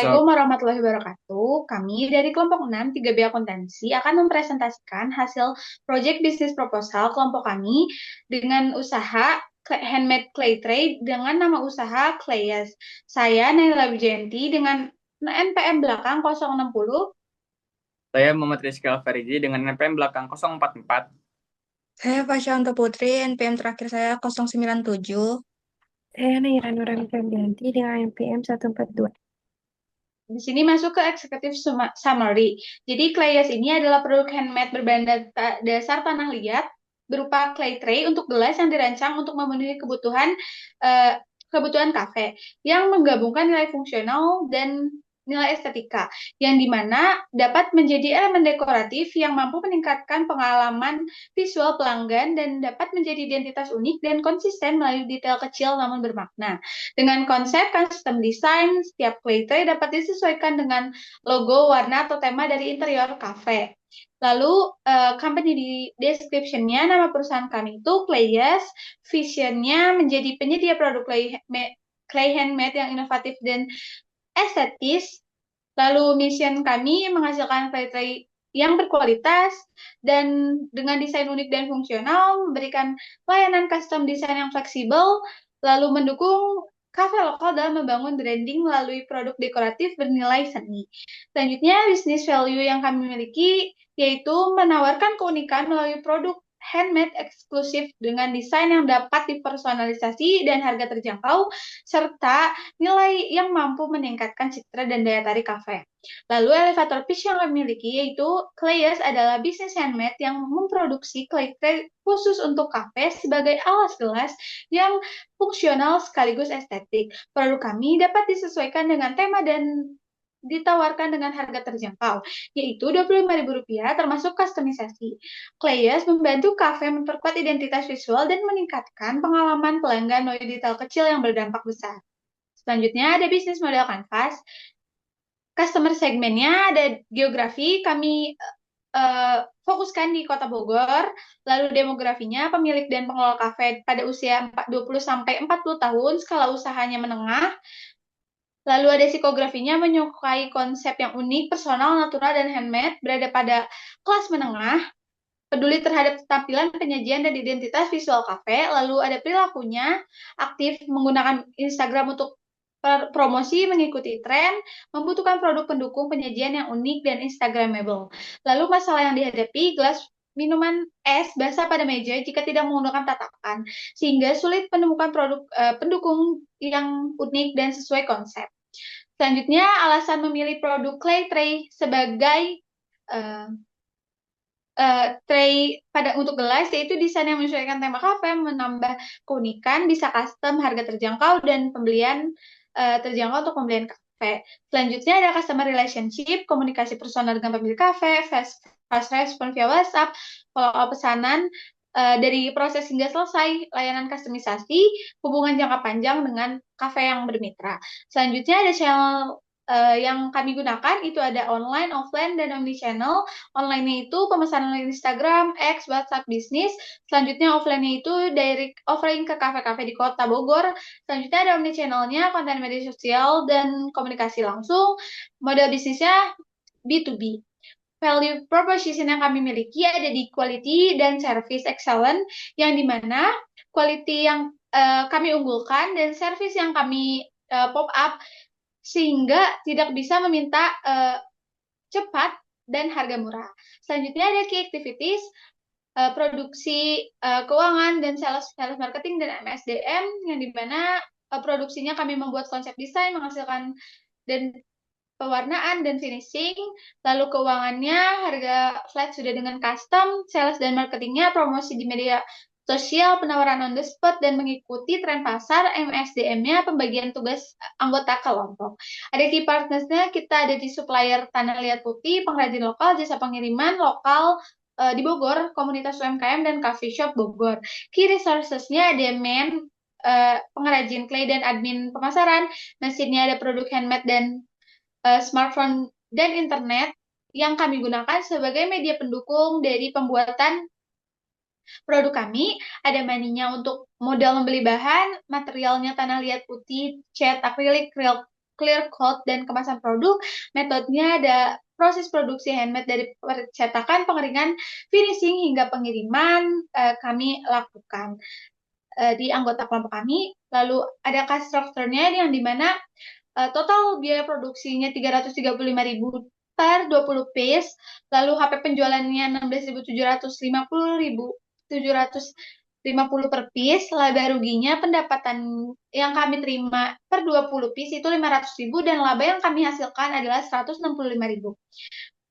Assalamualaikum Assalamualaikum. warahmatullahi wabarakatuh. Kami dari kelompok 6 3B Akuntansi akan mempresentasikan hasil proyek bisnis proposal kelompok kami dengan usaha handmade clay tray dengan nama usaha Clayes. Saya Naila Wijayanti dengan NPM belakang 060. Saya Muhammad Rizky Alfariji dengan NPM belakang 044. Saya Fasyanto Putri, NPM terakhir saya 097. Saya Naira Nurani Febrianti dengan NPM 142. Di sini masuk ke executive summary. Jadi Clayes ini adalah produk handmade berbahan dasar tanah liat berupa clay tray untuk gelas yang dirancang untuk memenuhi eh, kebutuhan kafe yang menggabungkan nilai fungsional dan nilai estetika yang dimana dapat menjadi elemen dekoratif yang mampu meningkatkan pengalaman visual pelanggan dan dapat menjadi identitas unik dan konsisten melalui detail kecil namun bermakna. Dengan konsep custom design, setiap clay tray dapat disesuaikan dengan logo, warna, atau tema dari interior cafe. Lalu, company di description-nya, nama perusahaan kami itu Clayes, vision-nya menjadi penyedia produk clay handmade yang inovatif dan estetis. Lalu, mission kami menghasilkan clay tray yang berkualitas dan dengan desain unik dan fungsional, memberikan layanan custom design yang fleksibel, lalu mendukung kafe lokal dalam membangun branding melalui produk dekoratif bernilai seni. Selanjutnya, bisnis value yang kami miliki yaitu menawarkan keunikan melalui produk handmade eksklusif dengan desain yang dapat dipersonalisasi dan harga terjangkau, serta nilai yang mampu meningkatkan citra dan daya tarik kafe. Lalu elevator pitch yang kami miliki yaitu Clayes adalah bisnis handmade yang memproduksi clay tray khusus untuk kafe sebagai alas gelas yang fungsional sekaligus estetik. Produk kami dapat disesuaikan dengan tema dan ditawarkan dengan harga terjangkau, yaitu Rp25.000 termasuk kustomisasi. Clayes membantu kafe memperkuat identitas visual dan meningkatkan pengalaman pelanggan melalui detail kecil yang berdampak besar. Selanjutnya ada bisnis model kanvas. Customer segmennya ada geografi, kami fokuskan di Kota Bogor, lalu demografinya pemilik dan pengelola kafe pada usia 20-40 tahun, skala usahanya menengah, lalu ada psikografinya menyukai konsep yang unik, personal, natural, dan handmade, berada pada kelas menengah, peduli terhadap tampilan, penyajian, dan identitas visual kafe, lalu ada perilakunya, aktif menggunakan Instagram untuk promosi, mengikuti tren, membutuhkan produk pendukung penyajian yang unik dan Instagramable. Lalu masalah yang dihadapi, gelas minuman es basah pada meja jika tidak menggunakan tatakan, sehingga sulit menemukan produk pendukung yang unik dan sesuai konsep. Selanjutnya, alasan memilih produk clay tray sebagai uh, tray pada untuk gelas yaitu desain yang menyesuaikan tema kafe, menambah keunikan, bisa custom, harga terjangkau dan pembelian terjangkau untuk pembelian kafe. Selanjutnya ada customer relationship, komunikasi personal dengan pemilik kafe, fast respon via WhatsApp, follow up pesanan dari proses hingga selesai, layanan kustomisasi, hubungan jangka panjang dengan kafe yang bermitra. Selanjutnya ada channel yang kami gunakan itu ada online, offline, dan omnichannel. Online-nya itu pemesanan melalui Instagram, X, WhatsApp bisnis. Selanjutnya offline-nya itu direct offering ke kafe-kafe di Kota Bogor. Selanjutnya ada omnichannel-nya, konten media sosial, dan komunikasi langsung. Model bisnisnya B2B. Value proposition yang kami miliki ada di quality dan service excellent, yang dimana quality yang kami unggulkan dan service yang kami pop up sehingga tidak bisa meminta cepat dan harga murah. Selanjutnya ada key activities, produksi keuangan dan sales marketing dan MSDM, yang dimana produksinya kami membuat konsep desain, menghasilkan dan pewarnaan dan finishing, lalu keuangannya harga flat sudah dengan custom, sales dan marketingnya promosi di media sosial, penawaran on the spot, dan mengikuti tren pasar, MSDM-nya pembagian tugas anggota kelompok. Ada key partners-nya, kita ada di supplier tanah liat putih, pengrajin lokal, jasa pengiriman lokal di Bogor, komunitas UMKM, dan coffee shop Bogor. Key resources-nya ada pengrajin clay dan admin pemasaran, mesinnya ada produk handmade dan smartphone dan internet yang kami gunakan sebagai media pendukung dari pembuatan produk kami. Ada maninya untuk modal membeli bahan, materialnya tanah liat putih, cat, akrilik, real clear coat dan kemasan produk. Metodenya ada proses produksi handmade dari percetakan, pengeringan, finishing hingga pengiriman kami lakukan di anggota kelompok kami. Lalu ada cost structure-nya yang dimana total biaya produksinya 335.000 per 20 piece, lalu HP penjualannya 16.750 per piece, laba ruginya pendapatan yang kami terima per 20 piece itu 500.000 dan laba yang kami hasilkan adalah 165.000.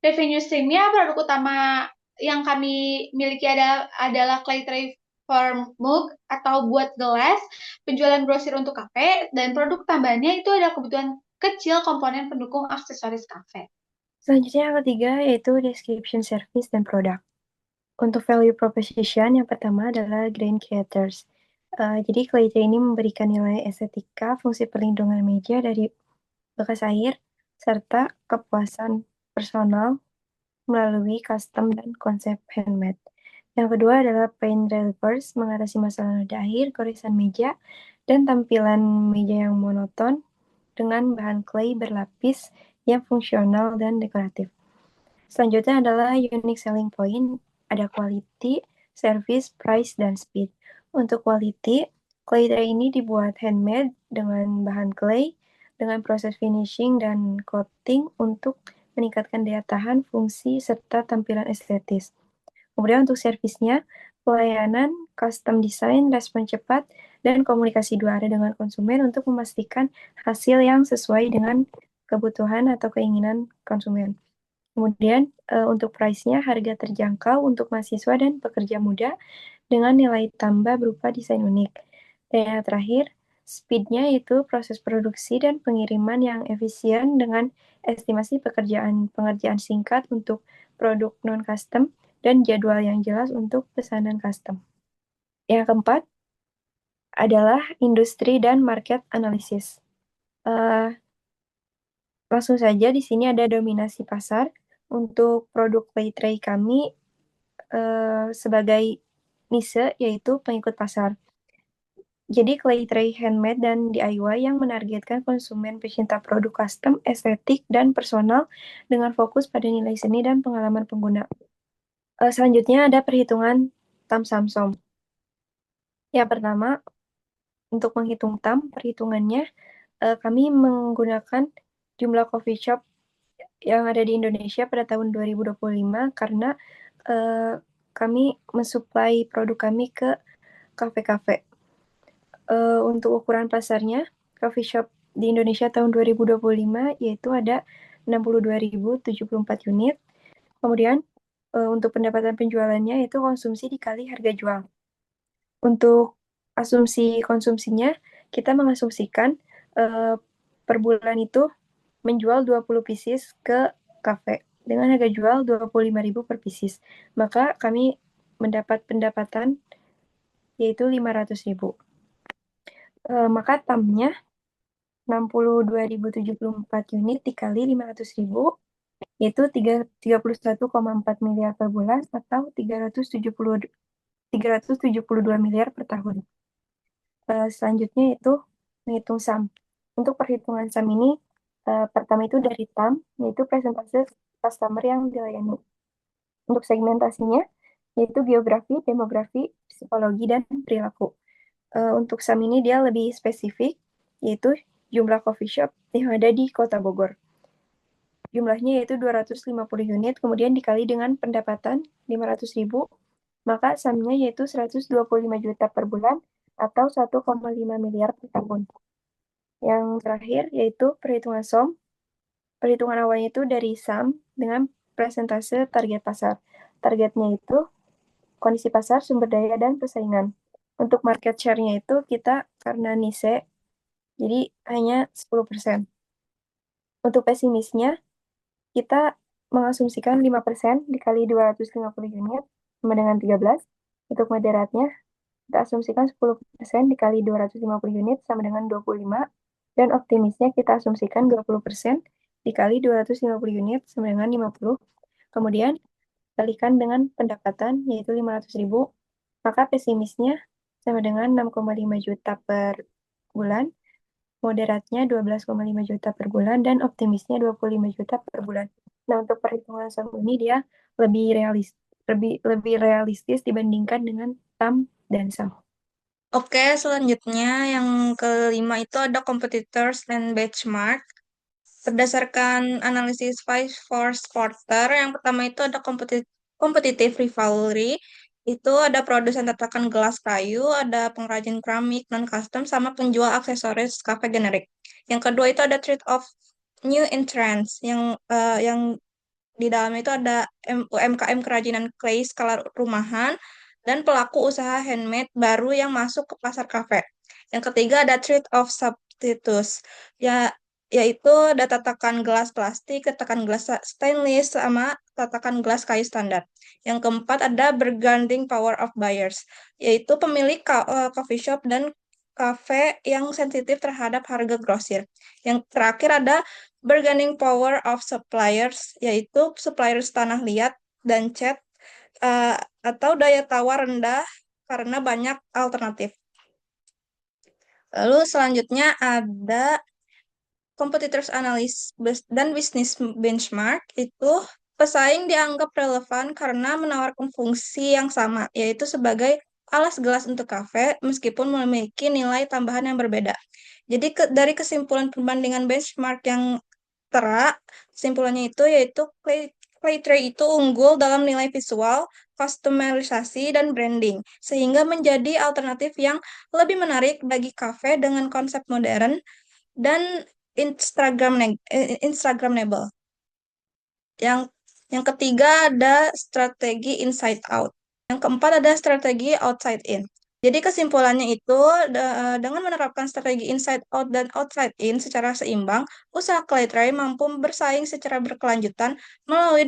Revenue stream-nya produk utama yang kami miliki adalah clay tray for mug atau buat gelas, penjualan grosir untuk kafe, dan produk tambahannya itu ada kebutuhan kecil komponen pendukung aksesoris kafe. Selanjutnya yang ketiga yaitu description service dan produk. Untuk value proposition yang pertama adalah grain creators. Jadi clay tray ini memberikan nilai estetika, fungsi perlindungan meja dari bekas air, serta kepuasan personal melalui custom dan konsep handmade. Yang kedua adalah paint relievers, mengatasi masalah noda air, goresan meja, dan tampilan meja yang monoton dengan bahan clay berlapis yang fungsional dan dekoratif. Selanjutnya adalah unique selling point, ada quality, service, price, dan speed. Untuk quality, clay tray ini dibuat handmade dengan bahan clay, dengan proses finishing dan coating untuk meningkatkan daya tahan, fungsi, serta tampilan estetis. Kemudian untuk servisnya, pelayanan, custom design, respon cepat, dan komunikasi 2 arah dengan konsumen untuk memastikan hasil yang sesuai dengan kebutuhan atau keinginan konsumen. Kemudian untuk price-nya, harga terjangkau untuk mahasiswa dan pekerja muda dengan nilai tambah berupa desain unik. Dan yang terakhir, speed-nya itu proses produksi dan pengiriman yang efisien dengan estimasi pengerjaan singkat untuk produk non-custom dan jadwal yang jelas untuk pesanan custom. Yang keempat adalah industri dan market analysis. Langsung saja di sini ada dominasi pasar. Untuk produk clay tray kami sebagai niche yaitu pengikut pasar. Jadi clay tray handmade dan DIY yang menargetkan konsumen pecinta produk custom, estetik, dan personal dengan fokus pada nilai seni dan pengalaman pengguna. Selanjutnya ada perhitungan TAM Samsung. Yang pertama, untuk menghitung TAM, perhitungannya kami menggunakan jumlah coffee shop yang ada di Indonesia pada tahun 2025 karena kami mensuplai produk kami ke kafe-kafe. Untuk ukuran pasarnya, coffee shop di Indonesia tahun 2025 yaitu ada 62.074 unit. Kemudian untuk pendapatan penjualannya yaitu konsumsi dikali harga jual. Untuk asumsi konsumsinya, kita mengasumsikan per bulan itu menjual 20 pieces ke kafe dengan harga jual 25.000 per pieces. Maka kami mendapat pendapatan yaitu 500.000. Maka TAM-nya 62.074 unit dikali 500.000 yaitu 31,4 miliar per bulan atau 372 miliar per tahun. Selanjutnya itu menghitung SAM. Untuk perhitungan SAM ini pertama itu dari TAM, yaitu presentase customer yang dilayani. Untuk segmentasinya, yaitu geografi, demografi, psikologi, dan perilaku. Untuk SAM ini dia lebih spesifik, yaitu jumlah coffee shop yang ada di Kota Bogor. Jumlahnya yaitu 250 unit, kemudian dikali dengan pendapatan 500.000, maka SAM-nya yaitu 125 juta per bulan atau 1,5 miliar per tahun. Yang terakhir yaitu perhitungan SOM. Perhitungan awalnya itu dari SAM dengan presentase target pasar. Targetnya itu kondisi pasar, sumber daya, dan persaingan. Untuk market share-nya itu kita karena niche, jadi hanya 10%. Untuk pesimisnya, kita mengasumsikan 5% dikali 250 unit sama dengan 13. Untuk moderatnya, kita asumsikan 10% dikali 250 unit sama dengan 25. Dan optimisnya kita asumsikan 20% dikali 250 unit sama dengan 50. Kemudian, kalikan dengan pendapatan yaitu 500.000. Maka pesimisnya sama dengan 6,5 juta per bulan moderatnya 12,5 juta per bulan, dan optimisnya 25 juta per bulan. Nah, untuk perhitungan saham ini dia lebih realistis dibandingkan dengan TAM dan SAM. Oke, selanjutnya yang kelima itu ada competitors and benchmark. Berdasarkan analisis Five Force Quarter, yang pertama itu ada competitive rivalry. Itu ada produsen tatakan gelas kayu, ada pengrajin keramik non-custom, sama penjual aksesoris cafe generik. Yang kedua itu ada trade of new entrants, yang di dalamnya itu ada UMKM kerajinan clay skala rumahan dan pelaku usaha handmade baru yang masuk ke pasar kafe. Yang ketiga ada trade of substitutes, yaitu ada tatakan gelas plastik, tatakan gelas stainless, sama tatakan gelas kayu standar. Yang keempat ada bargaining power of buyers, yaitu pemilik coffee shop dan kafe yang sensitif terhadap harga grosir. Yang terakhir ada bargaining power of suppliers, yaitu suppliers tanah liat dan cat, atau daya tawar rendah karena banyak alternatif. Lalu selanjutnya ada competitors analysis dan business benchmark. Itu pesaing dianggap relevan karena menawarkan fungsi yang sama, yaitu sebagai alas gelas untuk kafe meskipun memiliki nilai tambahan yang berbeda. Jadi dari kesimpulan perbandingan benchmark yang kesimpulannya itu yaitu clay tray itu unggul dalam nilai visual, customerisasi, dan branding, sehingga menjadi alternatif yang lebih menarik bagi kafe dengan konsep modern dan Instagramable. Yang ketiga ada strategi inside out. Yang keempat ada strategi outside in. Jadi kesimpulannya itu dengan menerapkan strategi inside out dan outside in secara seimbang, usaha clay tray mampu bersaing secara berkelanjutan melalui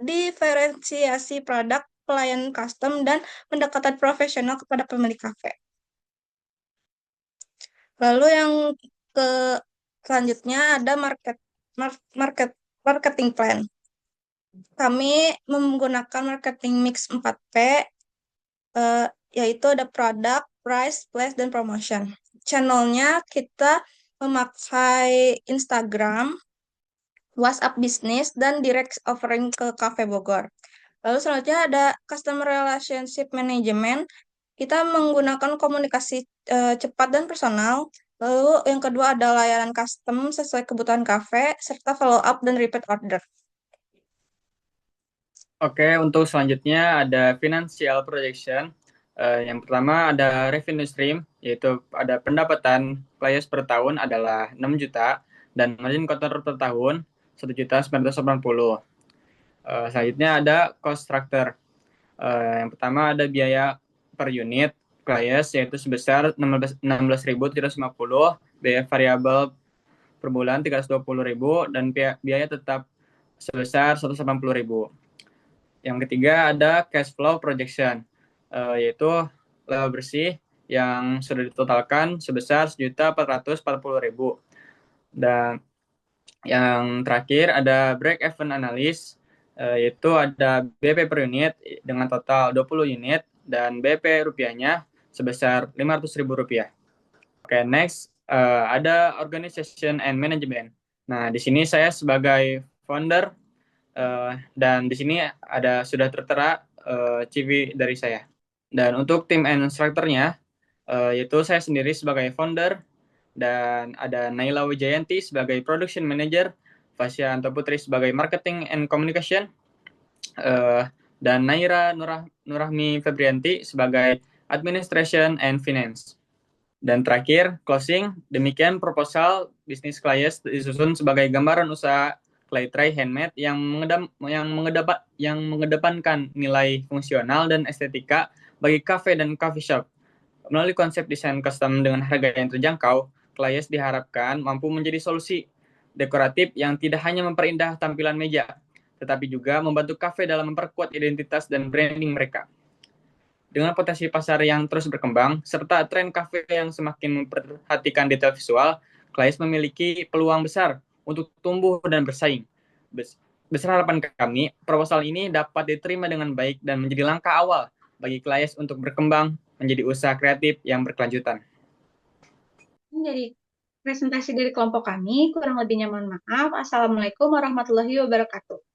diferensiasi produk, pelayanan custom, dan pendekatan profesional kepada pemilik kafe. Lalu yang selanjutnya ada marketing plan. Kami menggunakan marketing mix 4P, yaitu ada product, price, place, dan promotion. Channelnya kita memakai Instagram, WhatsApp Business, dan direct offering ke Cafe Bogor. Lalu selanjutnya ada Customer Relationship Management. Kita menggunakan komunikasi cepat dan personal. Lalu yang kedua ada layanan custom sesuai kebutuhan kafe, serta follow up dan repeat order. Oke, untuk selanjutnya ada financial projection. Yang pertama ada revenue stream, yaitu ada pendapatan clients per tahun adalah 6 juta dan margin kotor per tahun 1.980. Selanjutnya ada cost structure. Yang pertama ada biaya per unit clients, yaitu sebesar 16.350, biaya variabel per bulan 320.000, dan biaya tetap sebesar 180.000. Yang ketiga ada cash flow projection, yaitu laba bersih yang sudah ditotalkan sebesar 1.440.000. Dan yang terakhir ada break even analysis, yaitu ada BP per unit dengan total 20 unit dan BP rupiahnya sebesar Rp500.000. Oke, next ada organization and management. Nah, di sini saya sebagai founder, dan di sini sudah tertera CV dari saya. Dan untuk tim and instructor-nya, yaitu saya sendiri sebagai founder, dan ada Naila Wijayanti sebagai production manager, Fasya Antoputri sebagai marketing and communication, dan Naira Nurahmi Febrianti sebagai administration and finance. Dan terakhir, closing. Demikian proposal bisnis clients disusun sebagai gambaran usaha clay tray handmade yang mengedepankan nilai fungsional dan estetika bagi kafe dan coffee shop. Melalui konsep desain custom dengan harga yang terjangkau, clients diharapkan mampu menjadi solusi dekoratif yang tidak hanya memperindah tampilan meja, tetapi juga membantu kafe dalam memperkuat identitas dan branding mereka. Dengan potensi pasar yang terus berkembang, serta tren kafe yang semakin memperhatikan detail visual, clients memiliki peluang besar untuk tumbuh dan bersaing. Besar harapan kami, proposal ini dapat diterima dengan baik dan menjadi langkah awal bagi clients untuk berkembang menjadi usaha kreatif yang berkelanjutan. Jadi presentasi dari kelompok kami. Kurang lebihnya mohon maaf. Assalamualaikum warahmatullahi wabarakatuh.